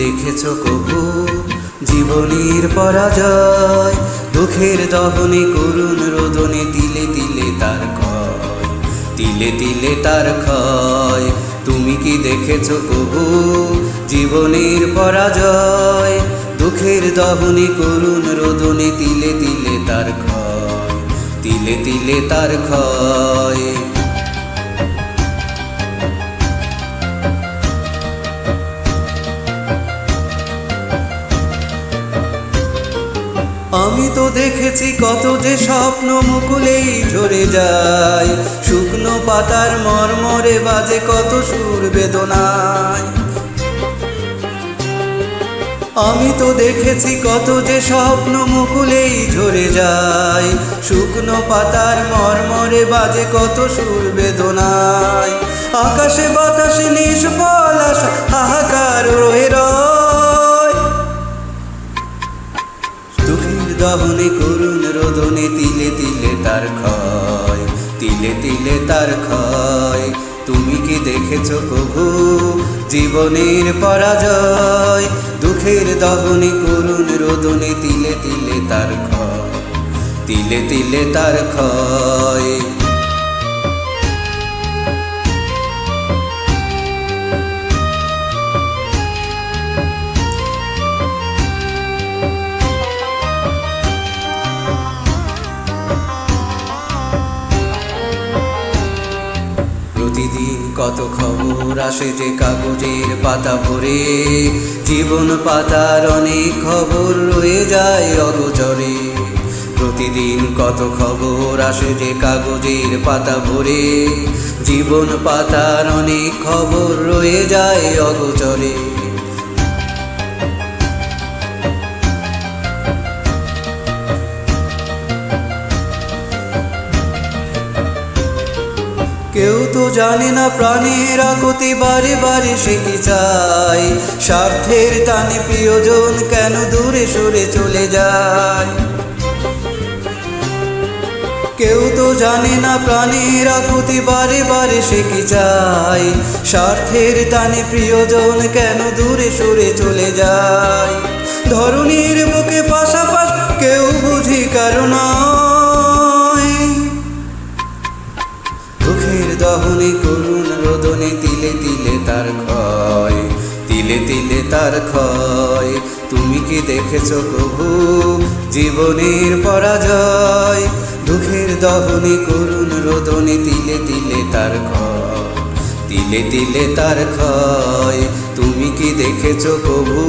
দেখেছ কভু জীবনের পরাজয়? দুঃখের দহনে করুণ রোদনে তিলে তিলে তার ক্ষয়, তিলে তিলে তার ক্ষয়। তুমি কি দেখেছ কভু জীবনের পরাজয়? দুঃখের দহনে করুণ রোদনে তিলে তিলে তার ক্ষয়, তিলে তিলে তার ক্ষয়। আমি তো দেখেছি কত যে স্বপ্ন মুকুলেই ঝরে যায়, শুকনো পাতার মর্মরে বাজে কত সুর বেদনায়। আমি তো দেখেছি কত যে স্বপ্ন মুকুলেই ঝরে যায়, শুকনো পাতার মর্মরে বাজে কত সুর বেদনায়। আকাশে বাতাসে নিষ্ফল আশা হাহাকার রয়ে রয়, দুঃখের দহনে করুণ রোদনে তিলে তিলে তার ক্ষয়, তিলে তিলে তার ক্ষয়। তুমি কি দেখেছ কভু জীবনের পরাজয়? দুঃখের দহনে করুণ রোদনে তিলে তিলে তার ক্ষয়, তিলে তিলে তার ক্ষয়। প্রতিদিন কত খবর আসে যে কাগজের পাতা ভরে, জীবন পাতার অনেক খবর রয়ে যায় অগোচরে। প্রতিদিন কত খবর আসে যে কাগজের পাতা ভরে, জীবন পাতার অনেক খবর রয়ে যায় অগোচরে। কেউ তো জানে না প্রাণের আকুতি বারে বারে সে কি চায়, স্বার্থের টানে প্রিয়জন কেন দূরে সরে চলে যায়। কেউ তো জানে না প্রাণের আকুতি বারে বারে সে কি চায়, স্বার্থের টানে প্রিয়জন কেন দূরে সরে চলে যায়। ধরণীর বুকে পাশাপাশি কেউ বুঝি কারণ দহনে করুণ রোদনে তিলে তিলে তার ক্ষয়, তিলে তিলে তার ক্ষয়। তুমি কি দেখেছ কভু জীবনের পরাজয়? দুঃখের দহনে করুণ রোদনে তিলে তিলে তার ক্ষয়, তিলে তিলে তার ক্ষয়। তুমি কি দেখেছ কভু?